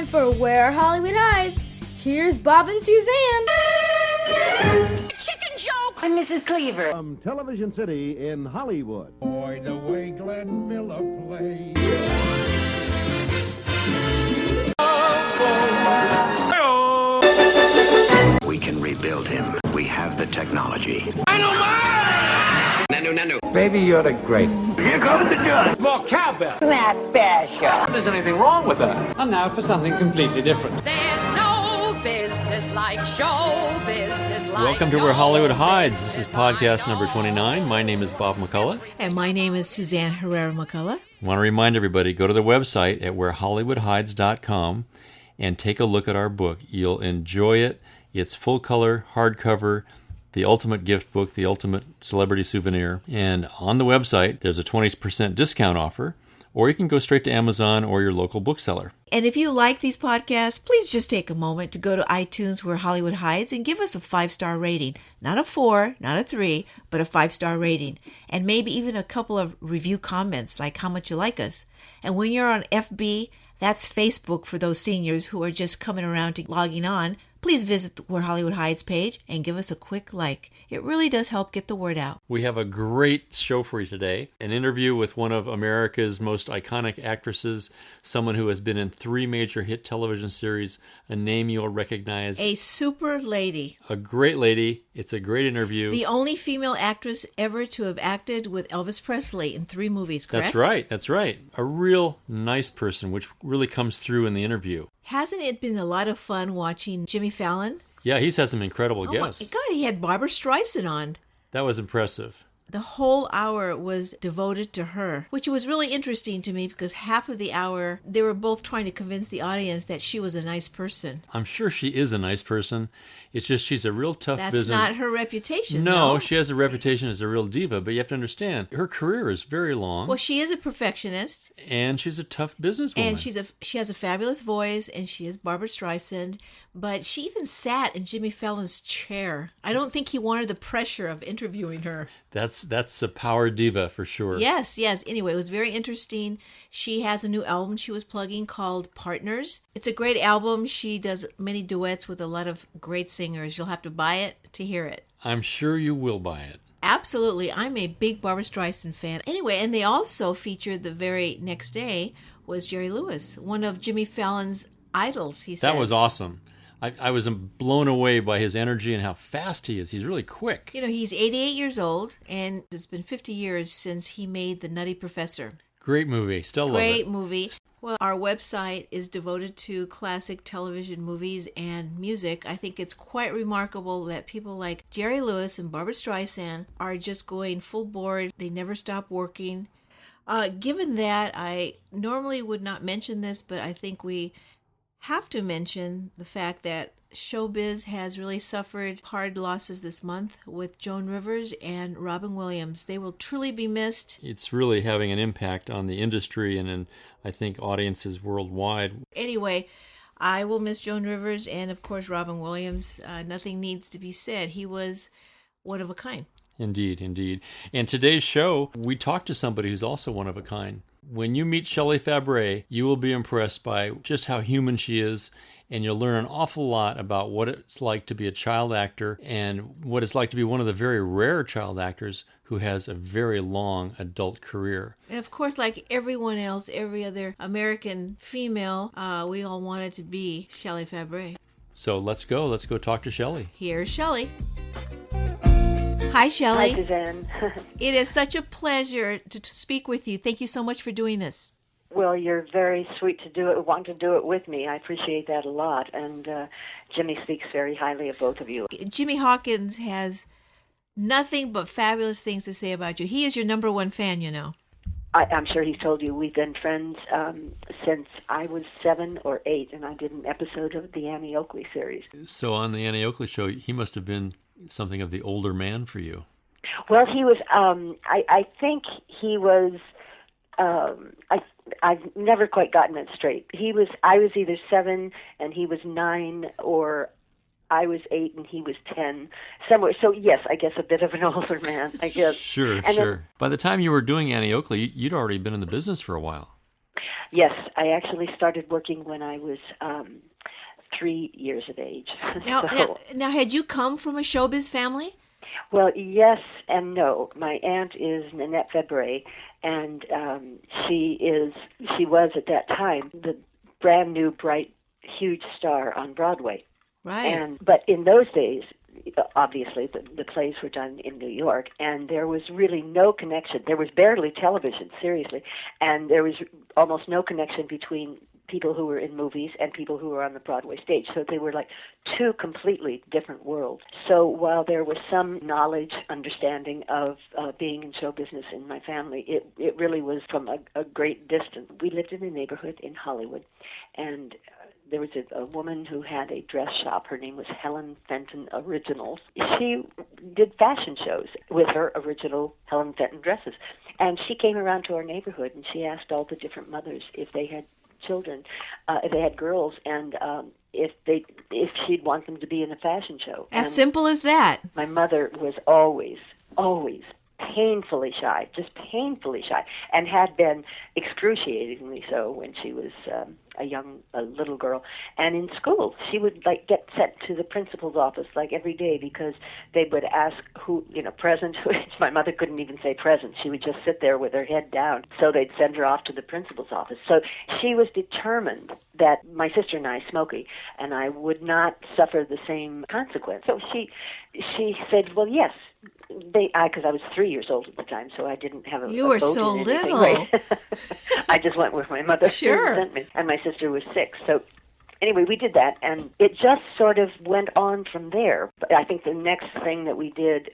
for Where Hollywood Hides. Here's Bob and Suzanne. Chicken joke! I'm Mrs. Cleaver. From Television City in Hollywood. Boy, the way Glenn Miller plays. We can rebuild him. We have the technology. Nanu. Baby, you're the great. Here comes the judge. More cowbell. Matt Basher. There's anything wrong with that. And now for something completely different. There's no business like show business like Welcome to Where Hollywood Hides. This is podcast number 29. My name is Bob McCullough. And my name is Suzanne Herrera-McCullough. I want to remind everybody, go to the website at wherehollywoodhides.com and take a look at our book. You'll enjoy it. It's full color, hardcover, the ultimate gift book, the ultimate celebrity souvenir. And on the website, there's a 20% discount offer, or you can go straight to Amazon or your local bookseller. And if you like these podcasts, please just take a moment to go to iTunes Where Hollywood Hides and give us a 5-star rating. Not a 4, not a 3, but a 5-star rating. And maybe even a couple of review comments, like how much you like us. And when you're on FB, that's Facebook for those seniors who are just coming around to logging on. Please visit the Where Hollywood Hides page and give us a quick like. It really does help get the word out. We have a great show for you today. An interview with one of America's most iconic actresses, someone who has been in 3 major hit television series, a name you'll recognize. A super lady. A great lady. It's a great interview. The only female actress ever to have acted with Elvis Presley in 3 movies, correct? That's right. A real nice person, which really comes through in the interview. Hasn't it been a lot of fun watching Jimmy Fallon? Yeah, he's had some incredible guests. Oh my God, he had Barbara Streisand on. That was impressive. The whole hour was devoted to her, which was really interesting to me because half of the hour, they were both trying to convince the audience that she was a nice person. I'm sure she is a nice person. It's just she's a real tough business. That's not her reputation. No, she has a reputation as a real diva, but you have to understand, her career is very long. Well, she is a perfectionist. And she's a tough businesswoman. And she has a fabulous voice, and she is Barbara Streisand, but she even sat in Jimmy Fallon's chair. I don't think he wanted the pressure of interviewing her. That's a power diva for sure. Yes. Anyway, it was very interesting. She has a new album she was plugging called Partners. It's a great album. She does many duets with a lot of great singers. You'll have to buy it to hear it. I'm sure you will buy it. Absolutely. I'm a big Barbara Streisand fan. Anyway, and they also featured the very next day was Jerry Lewis, one of Jimmy Fallon's idols, he says. That was awesome. I was blown away by his energy and how fast he is. He's really quick. You know, he's 88 years old, and it's been 50 years since he made The Nutty Professor. Great movie. Still love it. Great movie. Well, our website is devoted to classic television movies and music. I think it's quite remarkable that people like Jerry Lewis and Barbara Streisand are just going full board. They never stop working. Given that, I normally would not mention this, but I think we have to mention the fact that showbiz has really suffered hard losses this month with Joan Rivers and Robin Williams. They will truly be missed. It's really having an impact on the industry and in, I think, audiences worldwide. Anyway, I will miss Joan Rivers and, of course, Robin Williams. Nothing needs to be said. He was one of a kind. Indeed. And today's show, we talked to somebody who's also one of a kind. When you meet Shelley Fabares, you will be impressed by just how human she is, and you'll learn an awful lot about what it's like to be a child actor and what it's like to be one of the very rare child actors who has a very long adult career. And of course, like everyone else, every other American female, we all wanted to be Shelley Fabares. So let's go talk to Shelley. Here's Shelley. Hi, Shelley. Hi, Suzanne. It is such a pleasure to speak with you. Thank you so much for doing this. Well, you're very sweet to want to do it with me. I appreciate that a lot. And Jimmy speaks very highly of both of you. Jimmy Hawkins has nothing but fabulous things to say about you. He is your number one fan, you know. I'm sure he's told you we've been friends since I was 7 or 8, and I did an episode of the Annie Oakley series. So on the Annie Oakley show, he must have been something of the older man for you. Well, he was, I think he was, I've never quite gotten it straight. I was either 7 and he was 9, or I was 8 and he was 10, somewhere. So yes, I guess a bit of an older man, I guess. Sure. Then, by the time you were doing Annie Oakley, you'd already been in the business for a while. Yes, I actually started working when I was 3 years of age. Now, had you come from a showbiz family? Well, yes and no. My aunt is Nanette Fabares, and she was at that time the brand new, bright, huge star on Broadway. Right. But in those days, obviously, the plays were done in New York, and there was really no connection. There was barely television, seriously, and there was almost no connection between people who were in movies and people who were on the Broadway stage. So they were like two completely different worlds. So while there was some knowledge, understanding of being in show business in my family, it really was from a great distance. We lived in a neighborhood in Hollywood, and there was a woman who had a dress shop. Her name was Helen Fenton Originals. She did fashion shows with her original Helen Fenton dresses. And she came around to our neighborhood, and she asked all the different mothers if they had children, if they had girls, and if she'd want them to be in a fashion show. As simple as that. My mother was always painfully shy, just painfully shy, and had been excruciatingly so when she was a little girl. And in school, she would get sent to the principal's office every day because they would ask who, present. My mother couldn't even say present. She would just sit there with her head down. So they'd send her off to the principal's office. So she was determined that my sister and I, Smokey, and I would not suffer the same consequence. So she said, well, yes, because I was 3 years old at the time, so I didn't have a You were vote so in anything, little. right? I just went with my mother. Sure. Sent me, and my sister was 6. So anyway, we did that, and it just sort of went on from there. But I think the next thing that we did,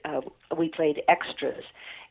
we played extras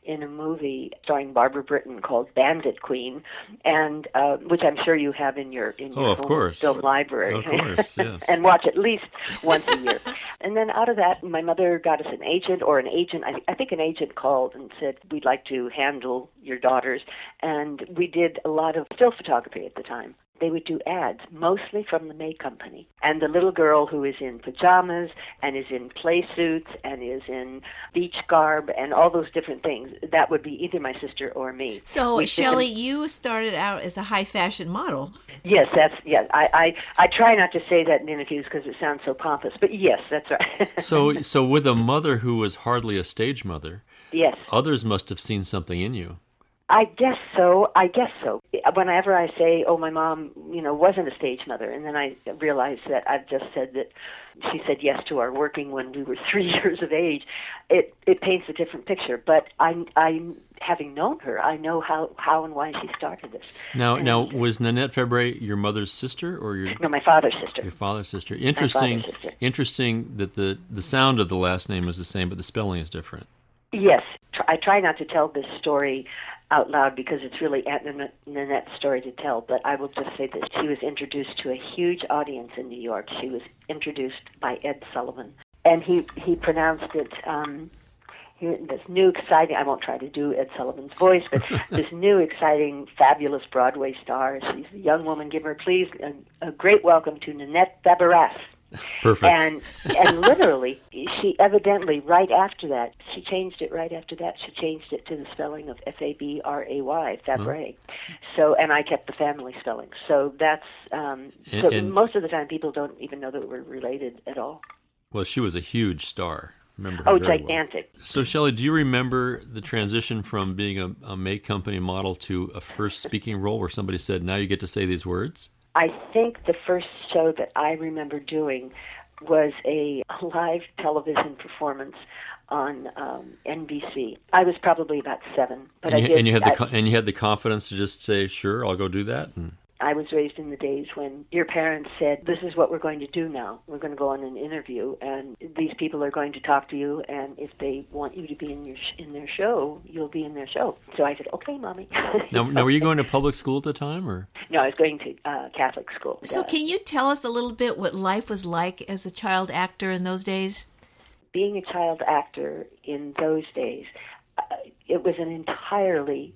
in a movie starring Barbara Britton called Bandit Queen, and which I'm sure you have in your home film library. Of course, yes. And watch at least once a year. And then out of that, my mother got us an agent, I think an agent called and said, we'd like to handle your daughters. And we did a lot of still photography at the time. They would do ads, mostly from the May Company. And the little girl who is in pajamas and is in play suits and is in beach garb and all those different things, that would be either my sister or me. So, Shelley, you started out as a high fashion model. Yes, I try not to say that in interviews because it sounds so pompous, but yes, that's right. So with a mother who was hardly a stage mother, yes, others must have seen something in you. I guess so. Whenever I say, oh, my mom, wasn't a stage mother, and then I realize that I've just said that she said yes to our working when we were 3 years of age, it paints a different picture. But I'm having known her, I know how and why she started this. Now, was Nanette Fabares your mother's sister or your? No, my father's sister. Your father's sister. Interesting. Interesting that the sound of the last name is the same, but the spelling is different. Yes, I try not to tell this story out loud because it's really Aunt Nanette's story to tell, but I will just say that she was introduced to a huge audience in New York. She was introduced by Ed Sullivan, and he pronounced it, this new exciting, I won't try to do Ed Sullivan's voice, but this new exciting, fabulous Broadway star. She's a young woman. Give her, please, a great welcome to Nanette Fabares. Perfect. And literally, she evidently, right after that, she changed it to the spelling of Fabray, Fabares. So, and I kept the family spelling. So that's, most of the time people don't even know that we're related at all. Well, she was a huge star. Remember her very gigantic. Well. So, Shelley, do you remember the transition from being a May Company model to a first speaking role where somebody said, now you get to say these words? I think the first show that I remember doing was a live television performance on NBC. I was probably about 7, but and you had the confidence to just say, "Sure, I'll go do that." I was raised in the days when your parents said, this is what we're going to do now. We're going to go on an interview, and these people are going to talk to you, and if they want you to be in their show, you'll be in their show. So I said, okay, Mommy. Now, were you going to public school at the time? Or? No, I was going to Catholic school. So can you tell us a little bit what life was like as a child actor in those days? Being a child actor in those days, it was an entirely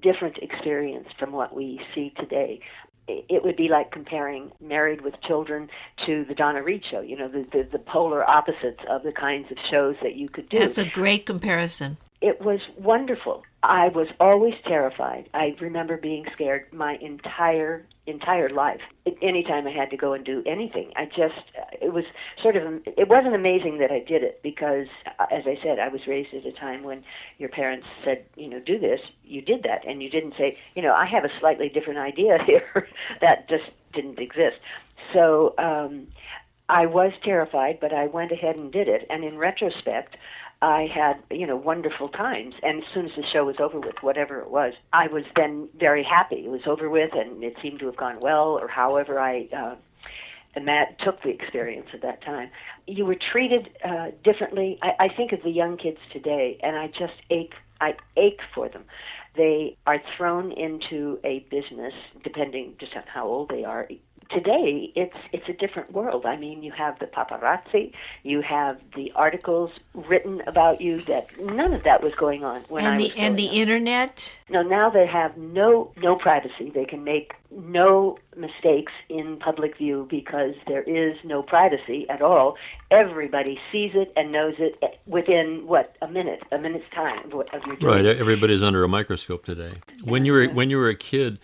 different experience from what we see today. It would be like comparing Married with Children to the Donna Reed Show, the polar opposites of the kinds of shows that you could do. That's a great comparison. it was wonderful. I was always terrified. I remember being scared my entire life. Anytime I had to go and do anything, it was it wasn't amazing that I did it because, as I said, I was raised at a time when your parents said, do this, you did that, and you didn't say, I have a slightly different idea here. That just didn't exist. So I was terrified, but I went ahead and did it, and in retrospect, I had, wonderful times. And as soon as the show was over with, whatever it was, I was then very happy. It was over with, and it seemed to have gone well, or however I took the experience at that time. You were treated differently. I think of the young kids today, and I just ache. I ache for them. They are thrown into a business, depending just on how old they are. Today, it's a different world. I mean, you have the paparazzi, you have the articles written about you. That none of that was going on when I was growing and the up. Internet. No, now they have no privacy. They can make no mistakes in public view because there is no privacy at all. Everybody sees it and knows it within a minute's time of your doing. Right, everybody's under a microscope today. When you were a kid.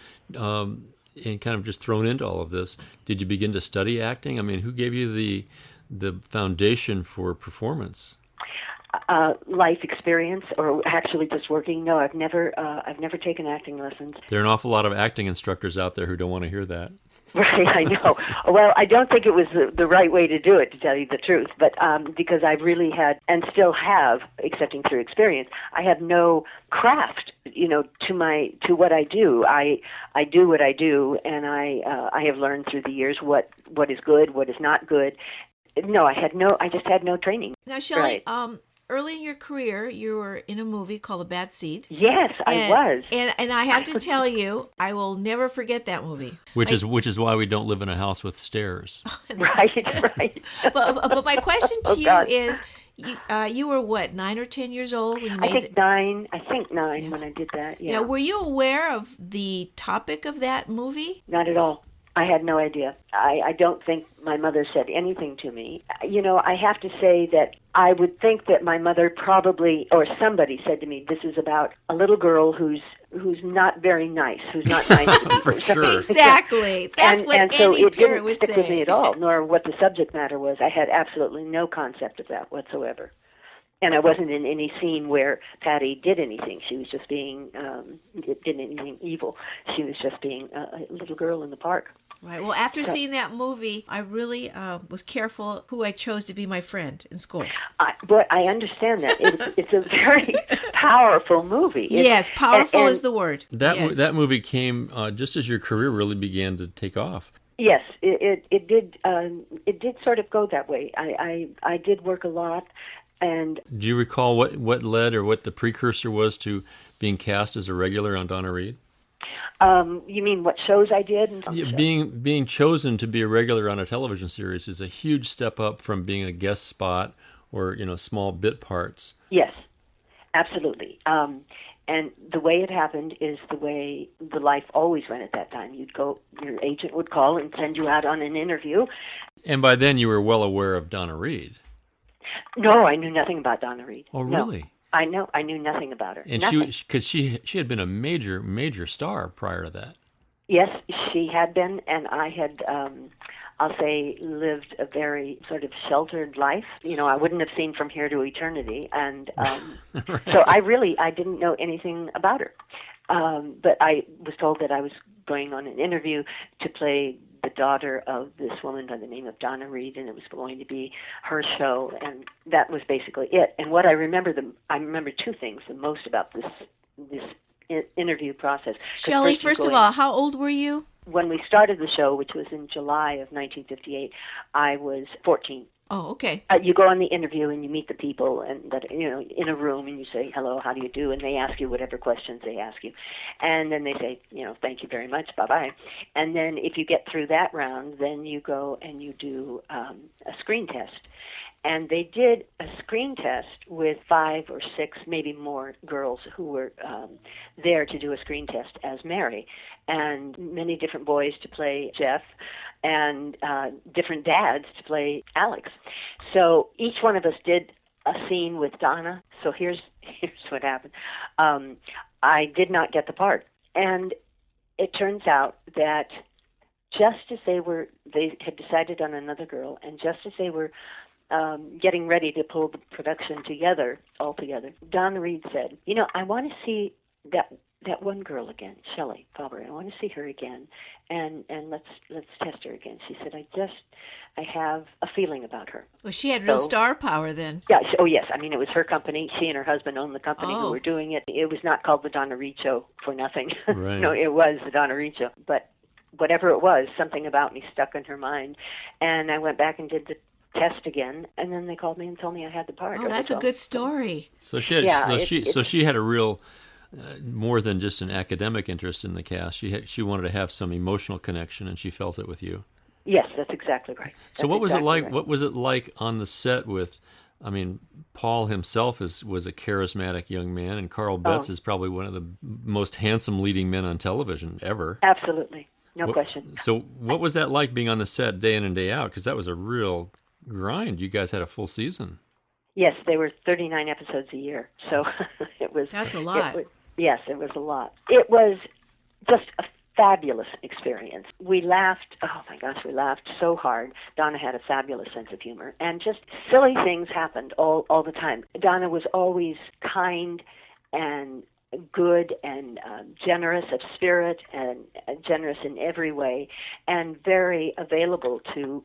And kind of just thrown into all of this, did you begin to study acting? I mean, who gave you the foundation for performance? Life experience, or actually just working. No, I've never taken acting lessons. There are an awful lot of acting instructors out there who don't want to hear that. Right, I know. Well, I don't think it was the right way to do it, to tell you the truth. But because I really had, and still have, excepting through experience, I have no craft, to what I do. I do what I do, and I have learned through the years what is good, what is not good. No, I just had no training. Now, Shelley, Right. Early in your career, you were in a movie called A Bad Seed. Yes, I was. And I have to tell you, I will never forget that movie. Which is why we don't live in a house with stairs. Right. But my question to you God. is, you were what, 9 or 10 years old when you made it? I think nine when I did that. Yeah. Now, were you aware of the topic of that movie? Not at all. I had no idea. I don't think my mother said anything to me. I have to say that I would think that my mother probably, or somebody said to me, this is about a little girl who's not very nice, who's not nice to people. For sure. Exactly. That's what and so any it parent didn't would stick say. with me at all, nor what the subject matter was. I had absolutely no concept of that whatsoever. And I wasn't in any scene where Patty did anything. She was just being, did anything evil. She was just being a little girl in the park. Right. Well, after seeing that movie, I really was careful who I chose to be my friend in school. But I understand that. It's a very powerful movie. Yes, powerful and is the word. That movie came just as your career really began to take off. Yes, it did. It did sort of go that way. I did work a lot. And do you recall what led or what the precursor was to being cast as a regular on Donna Reed? You mean what shows I did? Yeah, being chosen to be a regular on a television series is a huge step up from being a guest spot or small bit parts. Yes, absolutely. And the way it happened is the way the life always went at that time. Your agent would call and send you out on an interview. And by then you were well aware of Donna Reed. No, I knew nothing about Donna Reed. Oh, really? No, I knew nothing about her. And nothing. she had been a major star prior to that. Yes, she had been, and I had, I'll say, lived a very sort of sheltered life. I wouldn't have seen From Here to Eternity, and Right. so I didn't know anything about her. But I was told that I was going on an interview to play the daughter of this woman by the name of Donna Reed, and it was going to be her show, and that was basically it. And what I remember two things the most about this interview process. Shelley, first of all, how old were you? When we started the show, which was in July of 1958, I was 14. Oh, okay. You go on the interview and you meet the people and in a room, and you say, hello, how do you do? And they ask you whatever questions they ask you. And then they say, thank you very much, bye-bye. And then if you get through that round, then you go and you do a screen test. And they did a screen test with 5 or 6, maybe more girls who were there to do a screen test as Mary, and many different boys to play Jeff, and different dads to play Alex. So each one of us did a scene with Donna. So here's what happened. I did not get the part, and it turns out that just as they had decided on another girl, and just as they were getting ready to pull the production all together, Donna Reed said, I want to see that one girl again, Shelley Fabares. I want to see her again, and let's test her again. She said, I have a feeling about her. Well, she had real star power then. Yeah. Oh, yes. I mean, it was her company. She and her husband owned the company who were doing it. It was not called the Donna Reed Show for nothing. Right. No, it was the Donna Reed Show. But whatever it was, something about me stuck in her mind, and I went back and did the test again, and then they called me and told me I had the part. Oh, that's a good story. So she had a real more than just an academic interest in the cast. She wanted to have some emotional connection, and she felt it with you. Yes, that's exactly right. So what was it like? Right. What was it like on the set with? I mean, Paul himself was a charismatic young man, and Carl Betz is probably one of the most handsome leading men on television ever. Absolutely, no question. So what was that like being on the set day in and day out? Because that was a real grind. You guys had a full season. Yes, they were 39 episodes a year, so it was. That's a lot. Yes, it was a lot. It was just a fabulous experience. We laughed, oh my gosh, we laughed so hard. Donna had a fabulous sense of humor, and just silly things happened all the time. Donna was always kind and good and generous of spirit and generous in every way, and very available to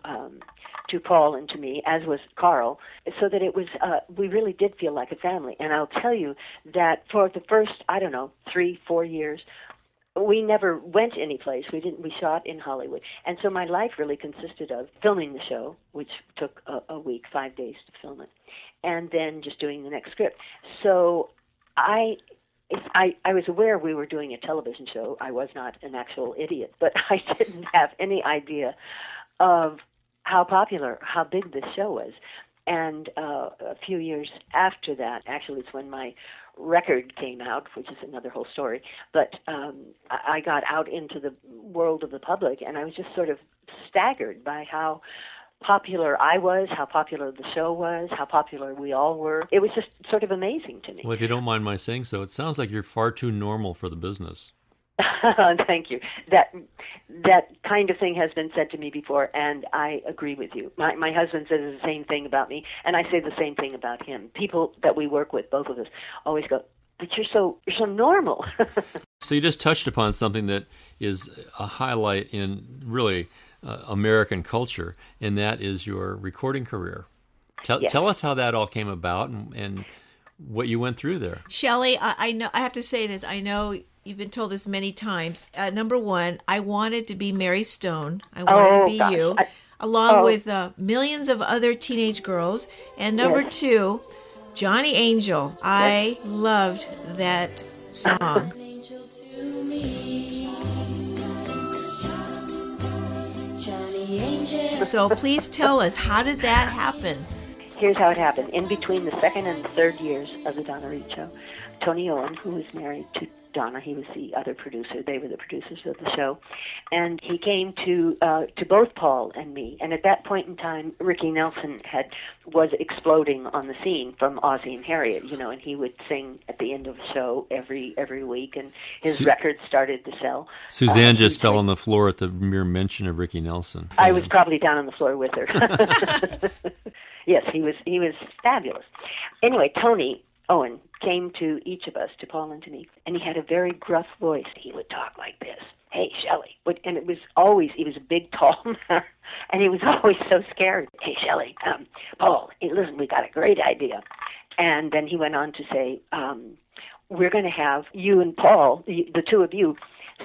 Paul and to me, as was Carl, so that it was, we really did feel like a family. And I'll tell you that for the first, 3-4 years, we never went anyplace. We shot in Hollywood. And so my life really consisted of filming the show, which took a week, 5 days to film it, and then just doing the next script. So I was aware we were doing a television show. I was not an actual idiot, but I didn't have any idea of how big this show was. And a few years after that, actually it's when my record came out, which is another whole story, but I got out into the world of the public, and I was just sort of staggered by how popular I was, how popular the show was, how popular we all were. It was just sort of amazing to me. Well, if you don't mind my saying so, it sounds like you're far too normal for the business. Thank you. That kind of thing has been said to me before, and I agree with you. My husband says the same thing about me, and I say the same thing about him. People that we work with, both of us, always go, "But you're so normal." So you just touched upon something that is a highlight in really American culture, and that is your recording career. Tell us how that all came about and what you went through there. Shelley, I know I have to say this. I know you've been told this many times. Number one, I wanted to be Mary Stone. I wanted to be you, along with millions of other teenage girls. And number two, Johnny Angel. I loved that song. So please tell us, how did that happen? Here's how it happened. In between the second and third years of the Donna Reed Show, Tony Owen, who was married to Donna, he was the other producer. They were the producers of the show, and he came to both Paul and me. And at that point in time, Ricky Nelson was exploding on the scene from Ozzie and Harriet, and he would sing at the end of the show every week, and his records started to sell. Suzanne just fell on the floor at the mere mention of Ricky Nelson. I was probably down on the floor with her. Yes, he was fabulous. Anyway, Tony Owen came to each of us, to Paul and to me, and he had a very gruff voice. He would talk like this. "Hey, Shelley." And he was a big, tall man, and he was always so scared. "Hey, Shelley, Paul, hey, listen, we got a great idea." And then he went on to say, "We're going to have you and Paul, the two of you,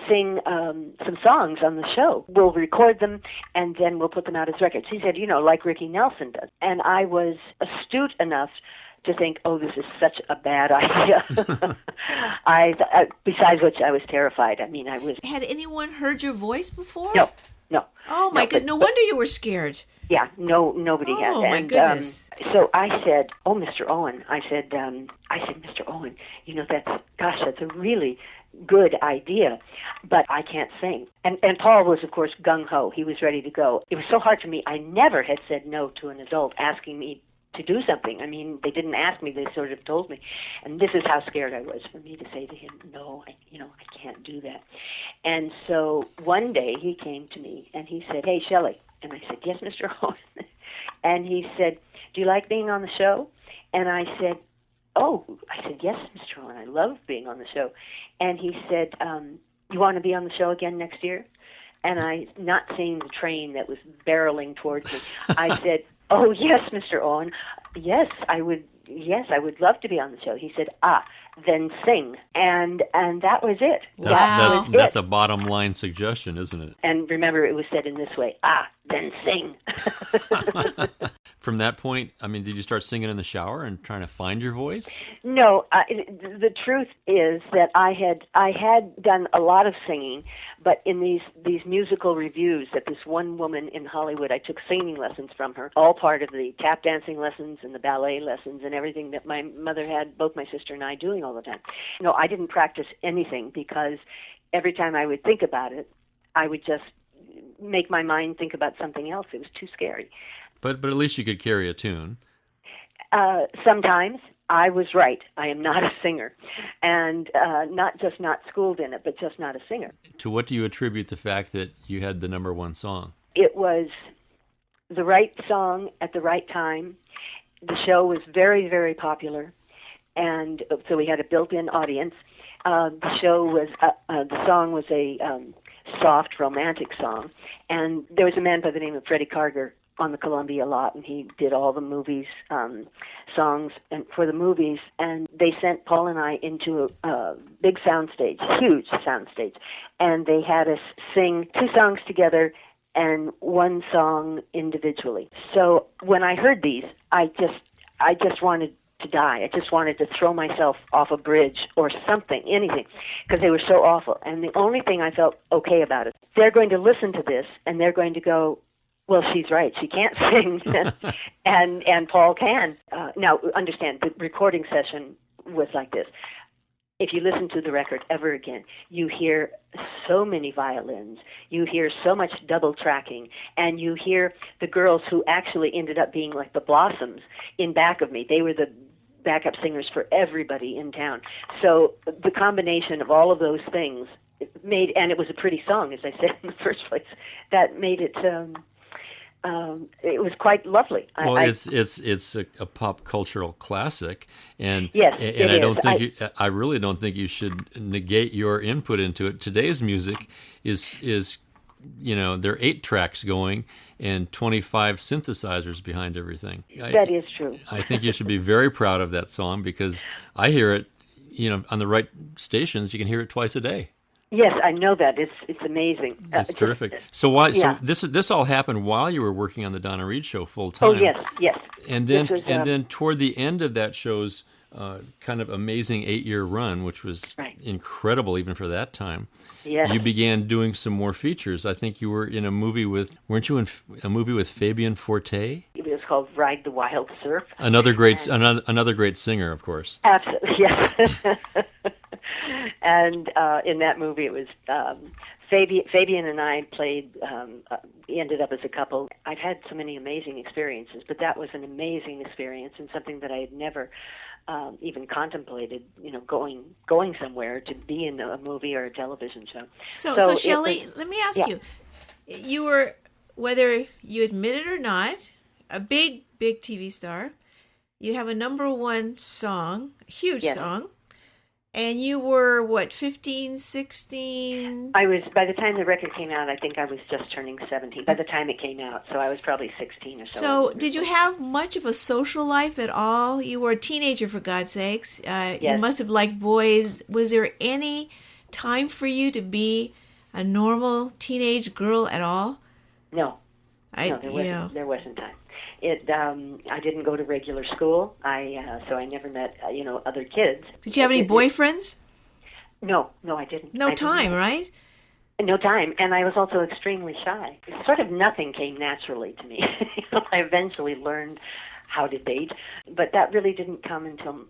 sing some songs on the show. We'll record them, and then we'll put them out as records." He said, like Ricky Nelson does. And I was astute enough to think, oh, this is such a bad idea. Besides which, I was terrified. I mean, I was... Had anyone heard your voice before? No. Oh, my goodness. No wonder you were scared. Yeah, nobody had. Oh, my goodness. So I said, "Oh, Mr. Owen," I said, "Mr. Owen, that's a really good idea, but I can't sing." And Paul was, of course, gung-ho. He was ready to go. It was so hard for me. I never had said no to an adult asking me to do something. I mean, they didn't ask me; they sort of told me, and this is how scared I was for me to say to him, "No, I can't do that." And so one day he came to me and he said, "Hey, Shelley," and I said, "Yes, Mr. Owen," and he said, "Do you like being on the show?" And I said, "Oh," I said, "Yes, Mr. Owen, I love being on the show." And he said, "You want to be on the show again next year?" And I, not seeing the train that was barreling towards me, I said, "Oh, yes, Mr. Owen, yes, I would love to be on the show." He said, "Then sing." And that was it. That's a bottom line suggestion, isn't it? And remember, it was said in this way, "Then sing." From that point, I mean, did you start singing in the shower and trying to find your voice? No, the truth is that I had done a lot of singing, but in these musical reviews that this one woman in Hollywood, I took singing lessons from her, all part of the tap dancing lessons and the ballet lessons and everything that my mother had both my sister and I doing all the time. No, I didn't practice anything because every time I would think about it, I would just make my mind think about something else. It was too scary. But at least you could carry a tune. Sometimes I was right. I am not a singer, and not schooled in it, but just not a singer. To what do you attribute the fact that you had the number one song? It was the right song at the right time. The show was very, very popular, and so we had a built-in audience. The song was a soft, romantic song, and there was a man by the name of Freddie Carter on the Columbia lot, and he did all the movies, songs and for the movies, and they sent Paul and I into a big soundstage, huge soundstage, and they had us sing 2 songs together and 1 song individually. So when I heard these, I just wanted to die. I just wanted to throw myself off a bridge or something, anything, because they were so awful. And the only thing I felt okay about it, they're going to listen to this and they're going to go, "Well, she's right. She can't sing, and Paul can." Now, understand, the recording session was like this. If you listen to the record ever again, you hear so many violins, you hear so much double tracking, and you hear the girls who actually ended up being like the Blossoms in back of me. They were the backup singers for everybody in town. So the combination of all of those things made, and it was a pretty song, as I said in the first place, that made it... it was quite lovely. Well, it's a pop cultural classic, and yes, and I don't think I really don't think you should negate your input into it. Today's music is there are 8 tracks going and 25 synthesizers behind everything. That is true. I think you should be very proud of that song because I hear it, on the right stations. You can hear it twice a day. Yes, I know that. It's amazing. That's terrific. So why? Yeah. So this all happened while you were working on the Donna Reed Show full time. Oh yes. And then toward the end of that show's kind of amazing 8-year run, which was incredible even for that time. Yes. You began doing some more features. I think you were in a movie weren't you in a movie with Fabian Forte? It was called Ride the Wild Surf. Another great singer, of course. Absolutely, yes. And in that movie, it was Fabian and I played, ended up as a couple. I've had so many amazing experiences, but that was an amazing experience and something that I had never even contemplated, going somewhere to be in a movie or a television show. So Shelley, let me ask you, you were, whether you admit it or not, a big TV star. You have a number 1 song, a huge song. And you were, 15, 16? I was, by the time the record came out, I think I was just turning 17. By the time it came out, so I was probably 16 or so. So did you have much of a social life at all? You were a teenager, for God's sakes. Yes. You must have liked boys. Was there any time for you to be a normal teenage girl at all? No. There wasn't time. I didn't go to regular school. So I never met other kids. Did you have any boyfriends? No, I didn't. No time, right? No time, and I was also extremely shy. Sort of nothing came naturally to me. I eventually learned how to date, but that really didn't come until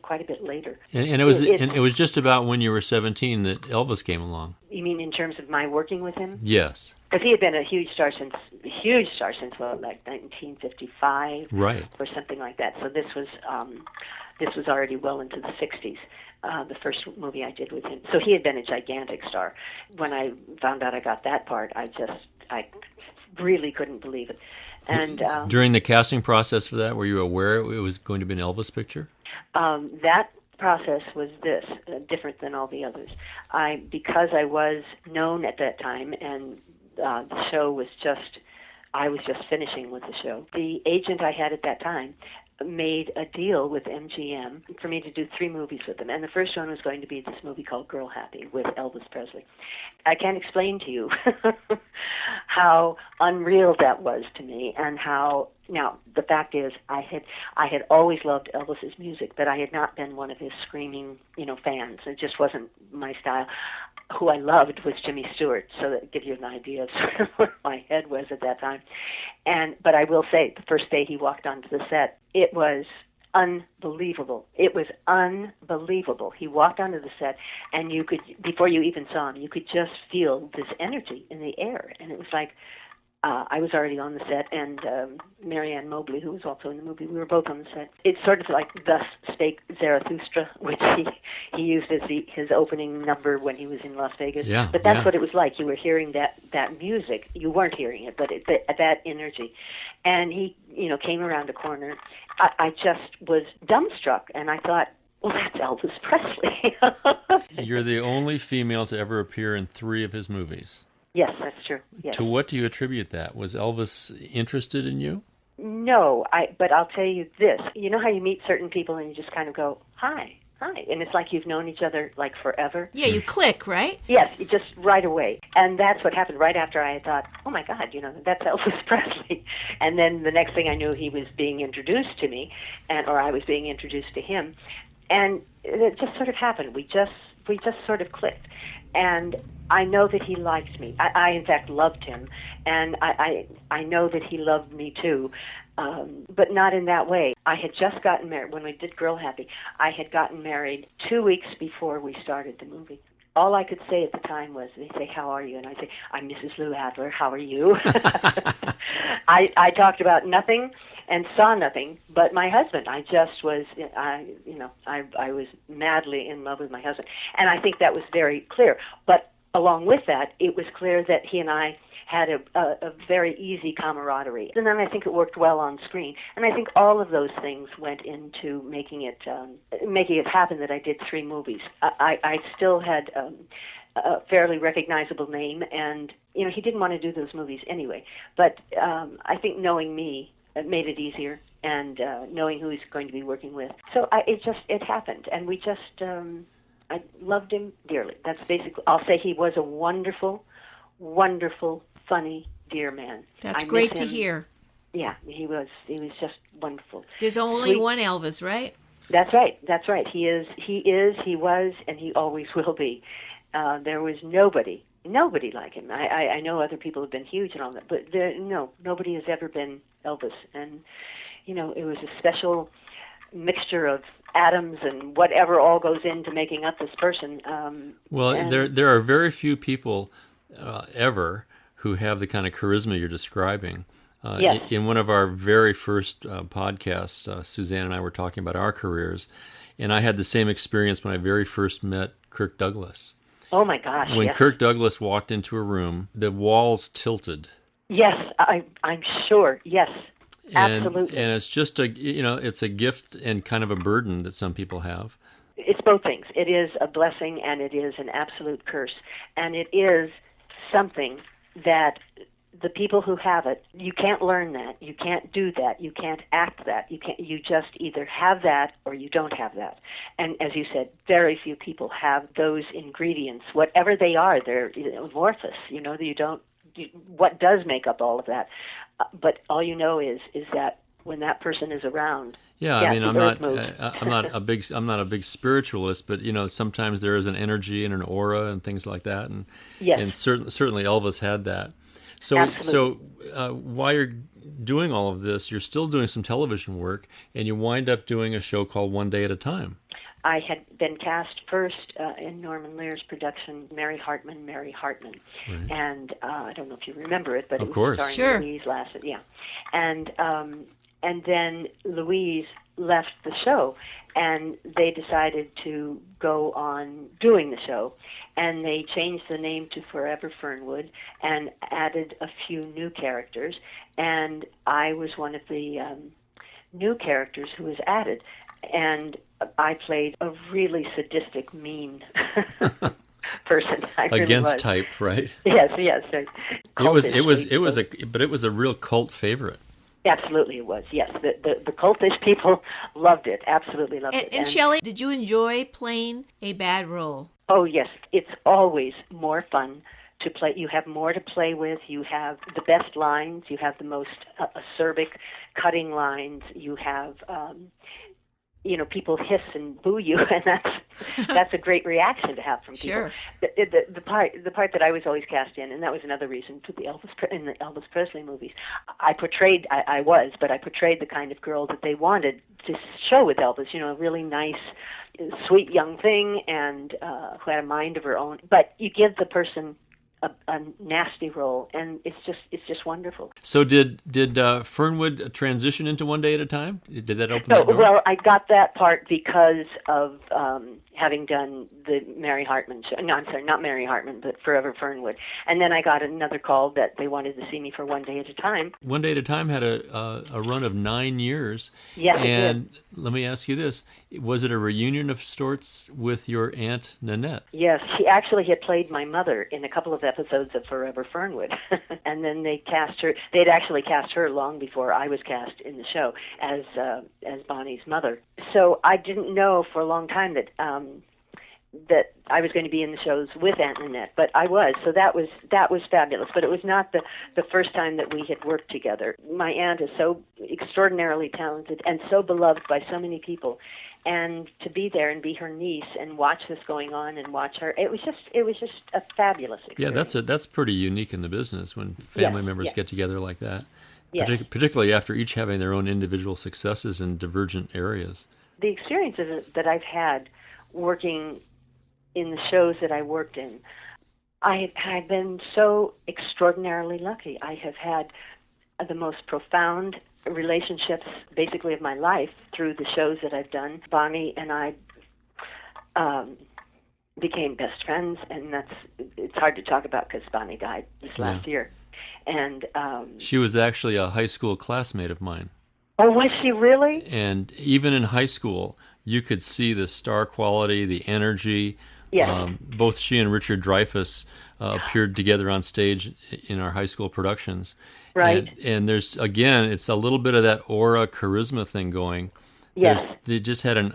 quite a bit later. And it was just about when you were 17 that Elvis came along. You mean in terms of my working with him. Yes. Because he had been a huge star since what, like 1955, Right. or something like that. So this was already well into the 60s. The first movie I did with him. So he had been a gigantic star. When I found out I got that part, I really couldn't believe it. And during the casting process for that, were you aware it was going to be an Elvis picture? that process was different than all the others. Because I was known at that time, and the show was I was just finishing with the show. The agent I had at that time made a deal with MGM for me to do 3 movies with them. And the first one was going to be this movie called Girl Happy with Elvis Presley. I can't explain to you how unreal that was to me, and how, now, the fact is, I had always loved Elvis's music, but I had not been one of his screaming, fans. It just wasn't my style. Who I loved was Jimmy Stewart, so that gives you an idea of sort of where my head was at that time. But I will say, the first day he walked onto the set, it was unbelievable. It was unbelievable. He walked onto the set, and you could, before you even saw him, you could just feel this energy in the air, and it was like, I was already on the set, and Marianne Mobley, who was also in the movie, we were both on the set. It's sort of like Thus Spake Zarathustra, which he used as his opening number when he was in Las Vegas. Yeah, but that's what it was like. You were hearing that music. You weren't hearing it, but that energy. And he, came around a corner. I just was dumbstruck, and I thought, well, that's Elvis Presley. You're the only female to ever appear in 3 of his movies. Yes, that's true. Yes. To what do you attribute that? Was Elvis interested in you? No, but I'll tell you this. You know how you meet certain people and you just kind of go, hi, and it's like you've known each other like forever? Yeah, you click, right? Yes, just right away. And that's what happened right after I had thought, oh my God, that's Elvis Presley. And then the next thing I knew, he was being introduced to me, or I was being introduced to him. And it just sort of happened. We just sort of clicked. And I know that he liked me. I in fact loved him, and I know that he loved me too, but not in that way. I had just gotten married when we did Girl Happy. I had gotten married 2 weeks before we started the movie. All I could say at the time was, they say, how are you? And I say, I'm Mrs. Lou Adler. How are you? I talked about nothing and saw nothing but my husband. I just was, I was madly in love with my husband. And I think that was very clear. But along with that, it was clear that he and I had a very easy camaraderie. And then I think it worked well on screen. And I think all of those things went into making it happen that I did 3 movies. I still had a fairly recognizable name, and, he didn't want to do those movies anyway. But I think knowing me made it easier, and knowing who he's going to be working with. So it happened, and we just, I loved him dearly. That's basically, I'll say he was a wonderful, wonderful, funny, dear man. That's I great miss to him. hear. Yeah, he was just wonderful. There's only one Elvis, right? That's right. He was, and he always will be. There was nobody like him. I know other people have been huge and all that, but nobody has ever been Elvis. And, it was a special mixture of atoms and whatever all goes into making up this person. There are very few people ever who have the kind of charisma you're describing. Yes. In one of our very first podcasts, Suzanne and I were talking about our careers, and I had the same experience when I very first met Kirk Douglas. Oh, my gosh, When yes. Kirk Douglas walked into a room, the walls tilted. Yes, I'm sure, yes, absolutely. And it's just it's a gift and kind of a burden that some people have. It's both things. It is a blessing and it is an absolute curse. And it is something that the people who have it, you can't learn that, you can't do that, you can't act that, you just either have that or you don't have that. And as you said, very few people have those ingredients. Whatever they are, they're amorphous. What does make up all of that? But all you know is that when that person is around. Yeah, I mean, I'm not a big spiritualist, but sometimes there is an energy and an aura and things like that, and yes. And certainly Elvis had that. So while you're doing all of this, you're still doing some television work, and you wind up doing a show called One Day at a Time. I had been cast first in Norman Lear's production, Mary Hartman. Right. And I don't know if you remember it, but Of it was course. starring Sure. Louise Lassett. Yeah, and then Louise left the show, and they decided to go on doing the show, and they changed the name to Forever Fernwood and added a few new characters, and I was one of the new characters who was added, and I played a really sadistic, mean person. I really Against was. type, right? Yes. But it was a real cult favorite. Absolutely, it was. Yes, the cultish people loved it. Absolutely loved it. And Shelley, did you enjoy playing a bad role? Oh yes, it's always more fun to play. You have more to play with. You have the best lines. You have the most acerbic, cutting lines. You have, people hiss and boo you, and that's a great reaction to have from people. Sure. The part that I was always cast in, and that was another reason for the in the Elvis Presley movies. I portrayed the kind of girl that they wanted to show with Elvis. A really nice, sweet young thing, and who had a mind of her own. But you give the person a nasty role, and it's just wonderful. So did Fernwood transition into One Day at a Time? Did that open that door? Well, I got that part because of having done the Mary Hartman show. No, I'm sorry, not Mary Hartman, but Forever Fernwood. And then I got another call that they wanted to see me for One Day at a Time. One Day at a Time had a run of 9 years. Yes, and it did. let me ask you this. Was it a reunion of sorts with your Aunt Nanette? Yes, she actually had played my mother in a couple of episodes of Forever Fernwood. And then they cast her. They'd actually cast her long before I was cast in the show as Bonnie's mother. So I didn't know for a long time that I was going to be in the shows with Aunt Nanette, but I was. So that was fabulous. But it was not the first time that we had worked together. My aunt is so extraordinarily talented and so beloved by so many people. And to be there and be her niece and watch this going on and watch her, it was just a fabulous experience. Yeah, that's pretty unique in the business when family members get together like that. Yes. Particularly after each having their own individual successes in divergent areas. The experiences that I've had working in the shows that I worked in, I've been so extraordinarily lucky. I have had the most profound relationships, basically, of my life through the shows that I've done. Bonnie and I became best friends, and it's hard to talk about because Bonnie died this last year. And she was actually a high school classmate of mine. Oh, was she really? And even in high school, you could see the star quality, the energy. Yes. Both she and Richard Dreyfuss appeared together on stage in our high school productions. Right. And there's, again, it's a little bit of that aura, charisma thing going. Yes. They just had an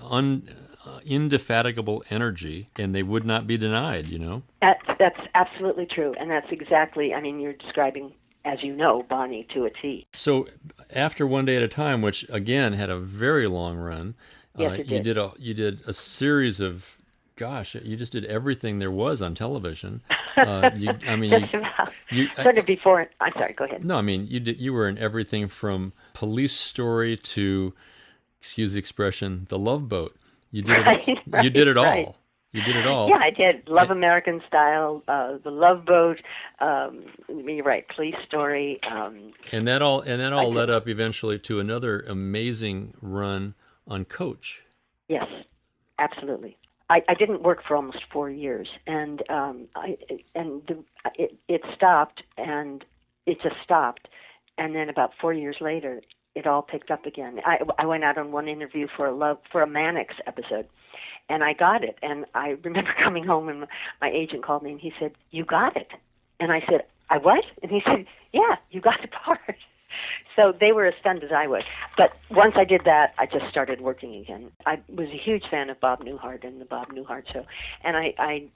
indefatigable energy, and they would not be denied, That's absolutely true, and that's exactly, you're describing, as you know, Bonnie to a T. So after One Day at a Time, which, again, had a very long run, yes, it did. You did a series of, you just did everything there was on television. Just about. Sort of before. I'm sorry. Go ahead. No, you were in everything from Police Story to, excuse the expression, The Love Boat. You did it. You did it all. Right. You did it all. Yeah, I did. Love American Style, The Love Boat. You're right. Police Story. And that all led up eventually to another amazing run on Coach. Yes, absolutely. I didn't work for almost 4 years, and it stopped, and it just stopped, and then about 4 years later, it all picked up again. I went out on one interview for a Mannix episode, and I got it. And I remember coming home, and my agent called me, and he said, "You got it," and I said, "I what?" And he said, "Yeah, you got the part." So they were as stunned as I was. But once I did that, I just started working again. I was a huge fan of Bob Newhart and the Bob Newhart Show. And I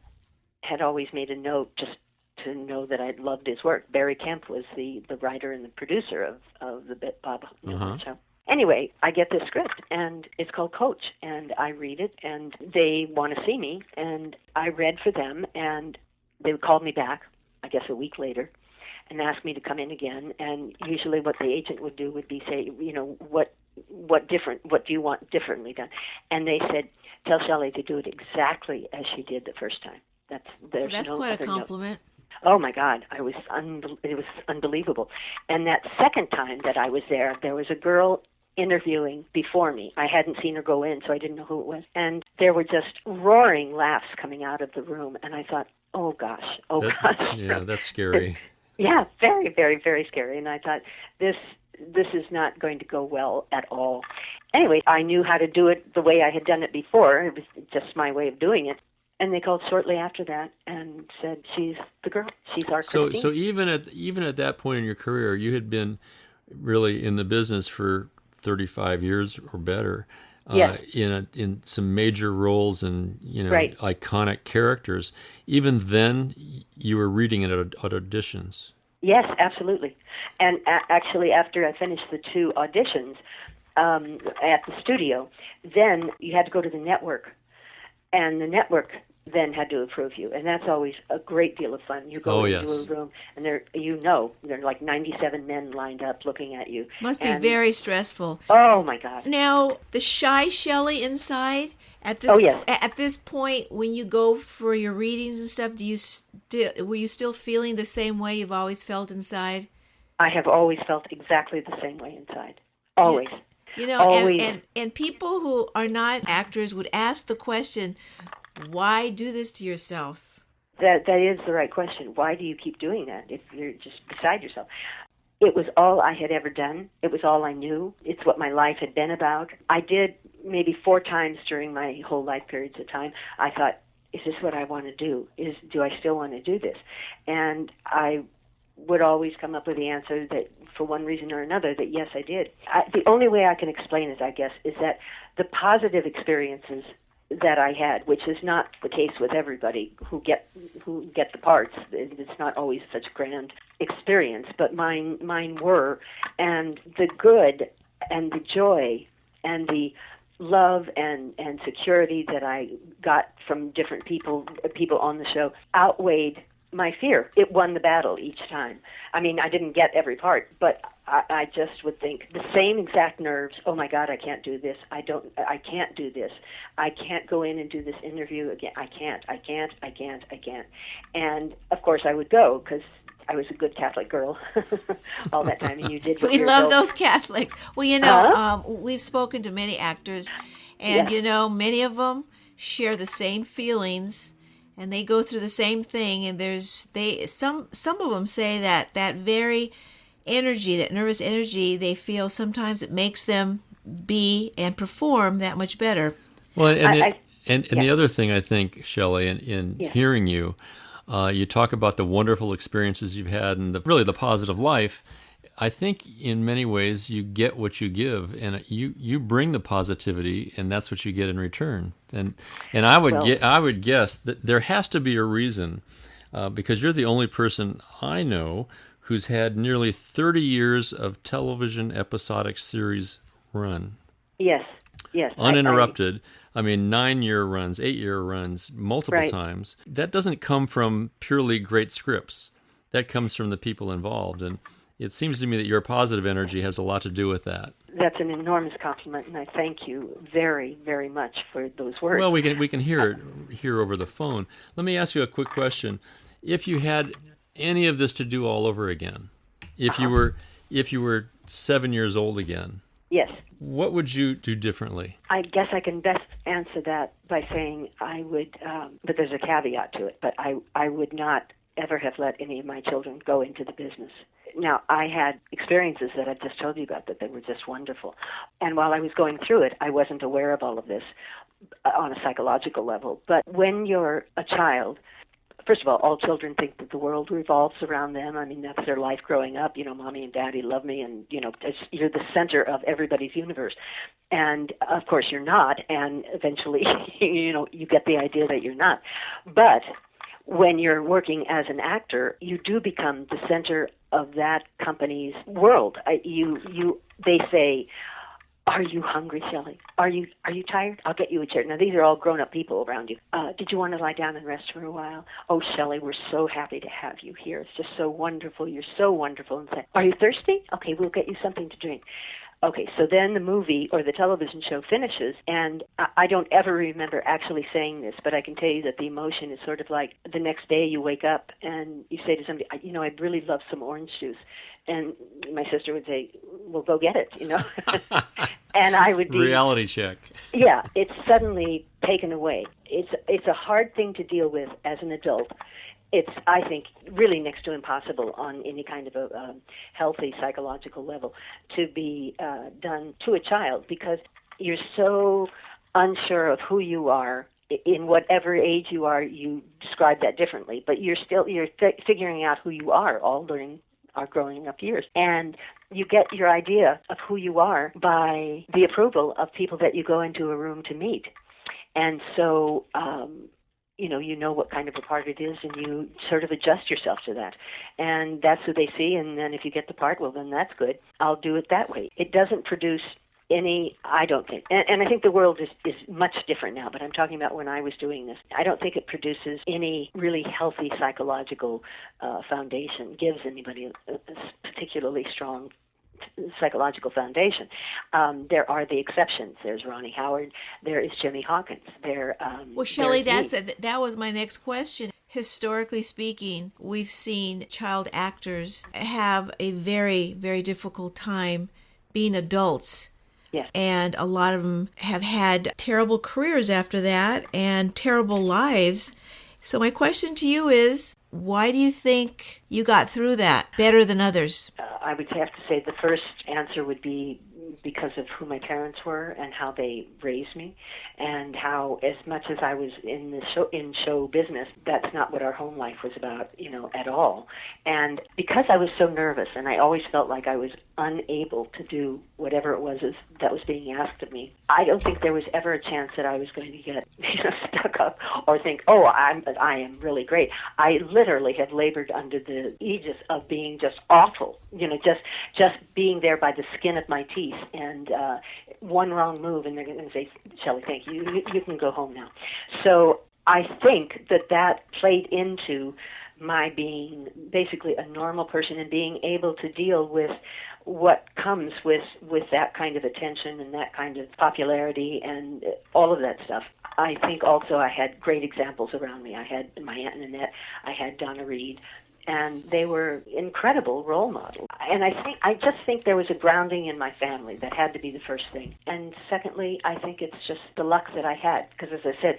had always made a note just to know that I loved his work. Barry Kemp was the writer and the producer of the Bob Newhart Show. Anyway, I get this script, and it's called Coach, and I read it, and they want to see me, and I read for them, and they called me back, I guess a week later, and asked me to come in again. And usually what the agent would do would be say, what do you want differently done? And they said, tell Shelley to do it exactly as she did the first time. There's no quite a other compliment. note. Oh my God, it was unbelievable. And that second time that I was there was a girl interviewing before me. I hadn't seen her go in, so I didn't know who it was. And there were just roaring laughs coming out of the room. And I thought, oh gosh. Yeah, that's scary. Yeah, very, very, very scary. And I thought, this is not going to go well at all. Anyway, I knew how to do it the way I had done it before. It was just my way of doing it. And they called shortly after that and said, she's the girl. She's our Christine. So even at that point in your career, you had been really in the business for 35 years or better. Yes. In some major roles and right. iconic characters. Even then, you were reading it at auditions. Yes, absolutely. And actually, after I finished the 2 auditions at the studio, then you had to go to the network, and the network then had to approve you, and that's always a great deal of fun. You go into a room, and there are like 97 men lined up looking at you. Must be very stressful. Oh my God! Now, the shy Shelley inside at this point, when you go for your readings and stuff, were you still feeling the same way you've always felt inside? I have always felt exactly the same way inside. Always. Always. And people who are not actors would ask the question, why do this to yourself? That is the right question. Why do you keep doing that if you're just beside yourself? It was all I had ever done. It was all I knew. It's what my life had been about. I did maybe 4 times during my whole life periods of time. I thought, is this what I want to do? Do I still want to do this? And I would always come up with the answer that, for one reason or another, that yes, I did. The only way I can explain it, I guess, is that the positive experiences that I had, which is not the case with everybody who get the parts. It's not always such grand experience, but mine were, and the good and the joy and the love and security that I got from different people on the show outweighed my fear. It won the battle each time. I mean, I didn't get every part, but I just would think the same exact nerves. Oh my God, I can't do this. I can't do this. I can't go in and do this interview again. I can't. And of course I would go because I was a good Catholic girl all that time, and you did what we you're love told. those Catholics. Well, we've spoken to many actors, and many of them share the same feelings, and they go through the same thing. And some of them say that very energy, that nervous energy they feel, sometimes it makes them be and perform that much better. Well, the other thing I think, Shelley, in hearing you. You talk about the wonderful experiences you've had and really the positive life. I think in many ways you get what you give, and you bring the positivity, and that's what you get in return. And I would guess that there has to be a reason, because you're the only person I know who's had nearly 30 years of television episodic series run. Yes. Uninterrupted. I mean, 9-year runs, 8-year runs, multiple times. That doesn't come from purely great scripts. That comes from the people involved. And it seems to me that your positive energy has a lot to do with that. That's an enormous compliment, and I thank you very, very much for those words. Well, we can hear over the phone. Let me ask you a quick question. If you had any of this to do all over again, if you were 7 years old again, yes. What would you do differently? I guess I can best answer that by saying I would, but there's a caveat to it, but I would not ever have let any of my children go into the business. Now, I had experiences that I've just told you about that were just wonderful. And while I was going through it, I wasn't aware of all of this on a psychological level. But when you're a child, first of all children think that the world revolves around them. I mean, that's their life growing up. Mommy and daddy love me, and, you're the center of everybody's universe. And, of course, you're not, and eventually, you get the idea that you're not. But when you're working as an actor, you do become the center of that company's world. They say, "Are you hungry, Shelley? Are you tired? I'll get you a chair." Now, these are all grown-up people around you. Did you want to lie down and rest for a while? "Oh, Shelley, we're so happy to have you here. It's just so wonderful. You're so wonderful." And say, "Are you thirsty? Okay, we'll get you something to drink." Okay, so then the movie or the television show finishes, and I don't ever remember actually saying this, but I can tell you that the emotion is sort of like the next day you wake up and you say to somebody, I'd really love some orange juice. And my sister would say, well, go get it, And I would be... Reality check. Yeah, it's suddenly taken away. It's a hard thing to deal with as an adult. It's, I think, really next to impossible on any kind of a healthy psychological level to be done to a child, because you're so unsure of who you are. In whatever age you are, you describe that differently, but you're figuring out who you are all during our growing up years. And you get your idea of who you are by the approval of people that you go into a room to meet. And so, you know what kind of a part it is, and you sort of adjust yourself to that. And that's who they see, and then if you get the part, well, then that's good. I'll do it that way. It doesn't produce any, I don't think, and I think the world is much different now, but I'm talking about when I was doing this. I don't think it produces any really healthy psychological foundation, gives anybody a particularly strong psychological foundation. There are the exceptions. There's Ronnie Howard. There is Jimmy Hawkins. Well, Shelley, that was my next question. Historically speaking, we've seen child actors have a very, very difficult time being adults. Yes. And a lot of them have had terrible careers after that and terrible lives. So my question to you is, why do you think you got through that better than others? I would have to say the first answer would be because of who my parents were and how they raised me, and how, as much as I was in show business, that's not what our home life was about, at all. And because I was so nervous, and I always felt like I was unable to do whatever it was that was being asked of me, I don't think there was ever a chance that I was going to get stuck up or think, I am really great. I literally have labored under the aegis of being just awful, just being there by the skin of my teeth, and one wrong move and they're going to say, Shelley, thank you. You can go home now. So I think that played into my being basically a normal person and being able to deal with what comes with that kind of attention and that kind of popularity and all of that stuff. I think also I had great examples around me. I had my Aunt Nanette, I had Donna Reed, and they were incredible role models. And I just think there was a grounding in my family that had to be the first thing. And secondly, I think it's just the luck that I had, because as I said,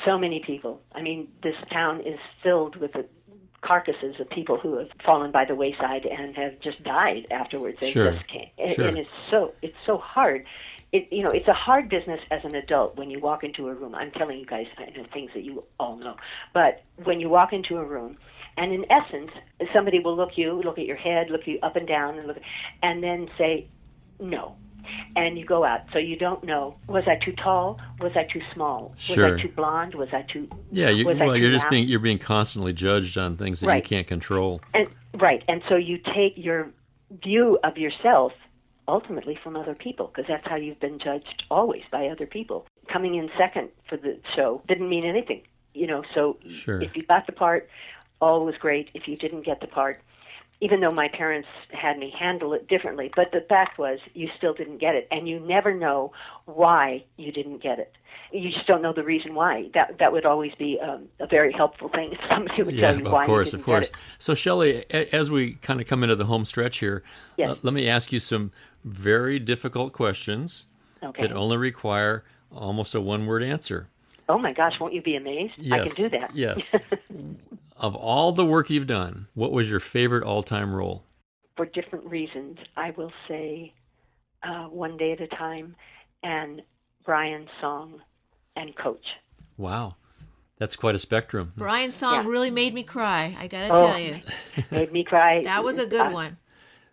so many people. I mean, this town is filled with the carcasses of people who have fallen by the wayside and have just died afterwards. They just can't. And it's so hard. It's a hard business as an adult when you walk into a room. I'm telling you guys things that you all know. But when you walk into a room, and in essence, somebody will look at your head, look you up and down, and then say, no. And you go out. So you don't know, was I too tall? Was I too small? Sure. Was I too blonde? Was I too... Yeah, you're being constantly judged on things that you can't control. And so you take your view of yourself ultimately from other people, because that's how you've been judged always, by other people. Coming in second for the show didn't mean anything, so if you got the part, all was great. If you didn't get the part, even though my parents had me handle it differently, but the fact was you still didn't get it, and you never know why you didn't get it. You just don't know the reason why. That would always be a very helpful thing if somebody would tell you why you didn't get it. So, Shelley, as we kind of come into the home stretch here, let me ask you some very difficult questions that only require almost a one-word answer. Oh, my gosh, won't you be amazed? Yes, I can do that. Yes. Of all the work you've done, what was your favorite all-time role? For different reasons, I will say One Day at a Time and Brian's Song and Coach. Wow. That's quite a spectrum. Brian's song really made me cry, I got to tell you. Made me cry. That was a good one.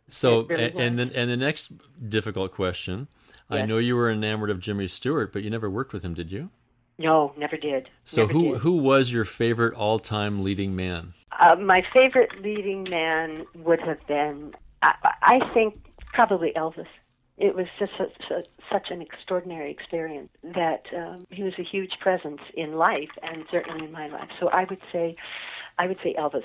So, really and the next difficult question, I know you were enamored of Jimmy Stewart, but you never worked with him, did you? No, never did. So who was your favorite all-time leading man? My favorite leading man would have been, I think, probably Elvis. It was just such an extraordinary experience that he was a huge presence in life, and certainly in my life. So I would say I would say Elvis.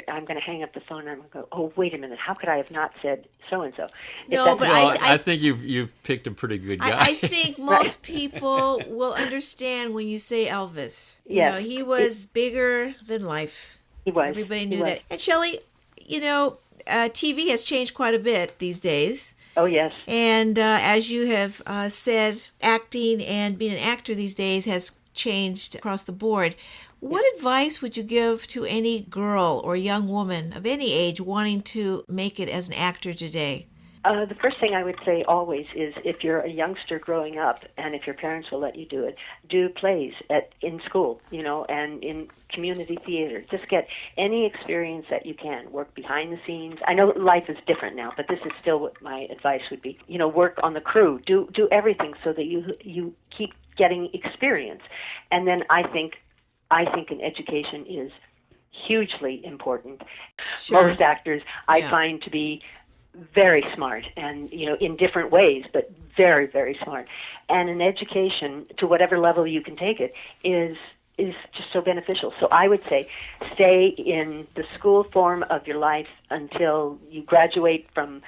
I'm going to hang up the phone and I'm going to go, oh, wait a minute, how could I have not said so-and-so? No, but I think you've picked a pretty good guy. I think most people will understand when you say Elvis. Yes. He was bigger than life. He was. Everybody He knew was. that. And Shelley, TV has changed quite a bit these days. Oh, yes. And as you have said, acting and being an actor these days has changed across the board. What advice would you give to any girl or young woman of any age wanting to make it as an actor today? The first thing I would say always is if you're a youngster growing up and if your parents will let you do it, do plays in school, and in community theater. Just get any experience that you can. Work behind the scenes. I know life is different now, but this is still what my advice would be. Work on the crew. Do everything so that you keep getting experience. And then I think an education is hugely important. Sure. Most actors I find to be very smart and, in different ways, but very, very smart. And an education, to whatever level you can take it, is just so beneficial. So I would say stay in the school form of your life until you graduate from,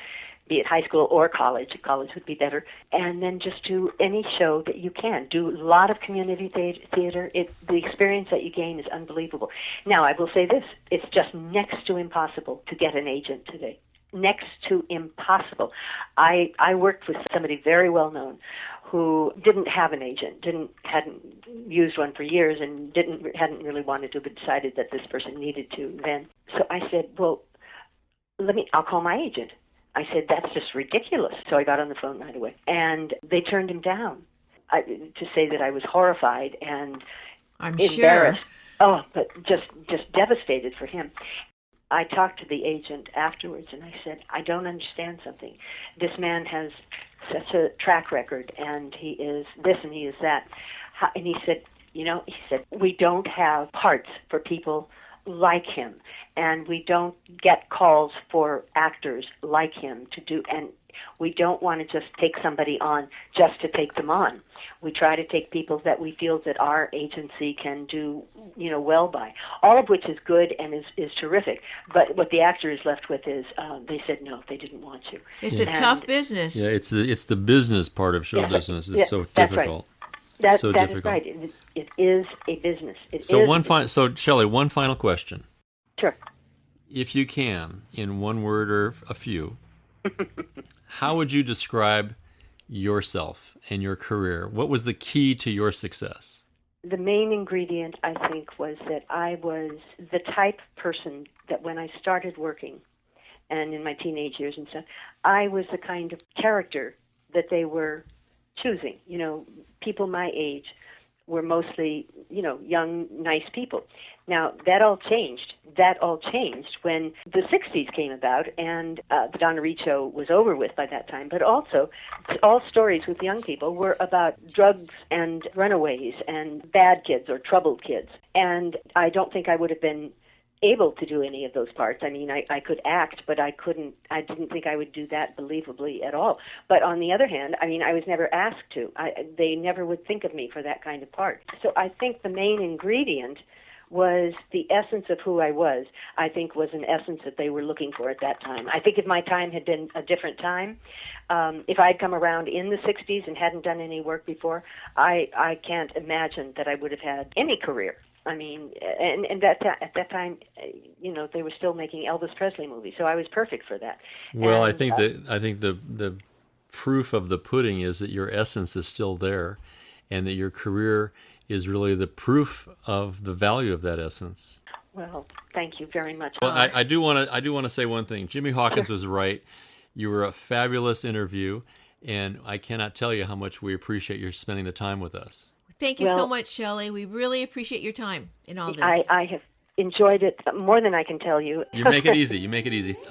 be it high school or college. College would be better. And then just do any show that you can. Do a lot of community theater. The experience that you gain is unbelievable. Now, I will say this. It's just next to impossible to get an agent today. Next to impossible. I worked with somebody very well known who didn't have an agent, hadn't used one for years, and hadn't really wanted to, but decided that this person needed to then. So I said, well, I'll call my agent. I said, that's just ridiculous. So I got on the phone right away, and they turned him down. To say that I was horrified and I'm embarrassed. sure. Oh, but just devastated for him. I talked to the agent afterwards, and I said, I don't understand something. This man has such a track record, and he is this and he is that. And he said, we don't have parts for people like him, and we don't get calls for actors like him to do, and we don't want to just take somebody on just to take them on. We try to take people that we feel that our agency can do, well by. All of which is good and is terrific. But what the actor is left with is they said no, they didn't want to. It's a tough business. Yeah, it's the business part of show business. It's so that's difficult. Right. So that difficult. is right. It is a business. So Shelley, one final question. Sure. If you can, in one word or a few, how would you describe yourself and your career? What was the key to your success? The main ingredient, I think, was that I was the type person that when I started working, and in my teenage years and stuff, I was the kind of character that they were choosing. People my age were mostly, young, nice people. Now, that all changed. That all changed when the 60s came about and the Donna Reed Show was over with by that time. But also, all stories with young people were about drugs and runaways and bad kids or troubled kids. And I don't think I would have been able to do any of those parts. I mean, I could act, but I didn't think I would do that believably at all. But on the other hand, I mean, I was never asked to. They never would think of me for that kind of part. So I think the main ingredient was the essence of who I was, I think was an essence that they were looking for at that time. I think if my time had been a different time, if I had come around in the 60s and hadn't done any work before, I can't imagine that I would have had any career. I mean, and at that time, they were still making Elvis Presley movies, so I was perfect for that. Well, and, I think the proof of the pudding is that your essence is still there, and that your career is really the proof of the value of that essence. Well, thank you very much. Well, I do want to say one thing. Jimmy Hawkins was right. You were a fabulous interview, and I cannot tell you how much we appreciate your spending the time with us. Thank you so much, Shelley. We really appreciate your time in all this. I have enjoyed it more than I can tell you. You make it easy.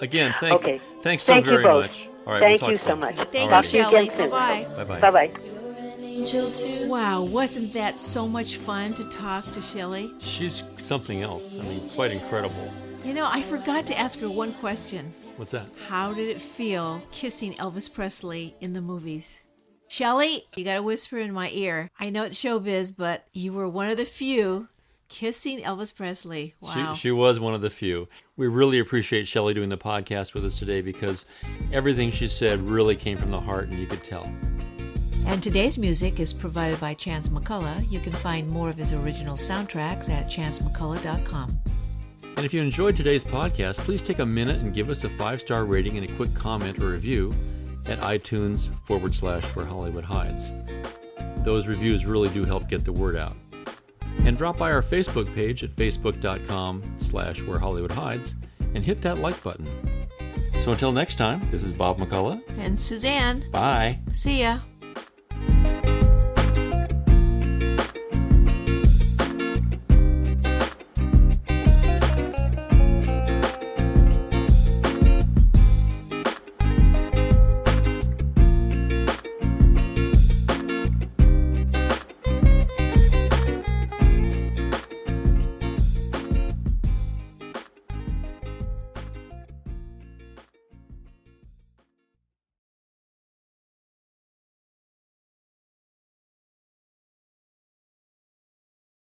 Again, thanks so thank very you both. much. All right, thank we'll you talk so soon. much. Thank Talk you, to you Shelley. again soon. Bye-bye. Bye-bye. Bye-bye. Wow, wasn't that so much fun to talk to Shelley? She's something else. I mean, quite incredible. I forgot to ask her one question. What's that? How did it feel kissing Elvis Presley in the movies? Shelley, you got to whisper in my ear. I know it's showbiz, but you were one of the few Kissing Elvis Presley. Wow. She was one of the few. We really appreciate Shelley doing the podcast with us today because everything she said really came from the heart, and you could tell. And today's music is provided by Chance McCullough. You can find more of his original soundtracks at chancemccullough.com. And if you enjoyed today's podcast, please take a minute and give us a 5-star rating and a quick comment or review at iTunes/Where Hollywood Hides. Those reviews really do help get the word out. And drop by our Facebook page at facebook.com/Where Hollywood Hides and hit that like button. So until next time, this is Bob McCullough. And Suzanne. Bye. See ya.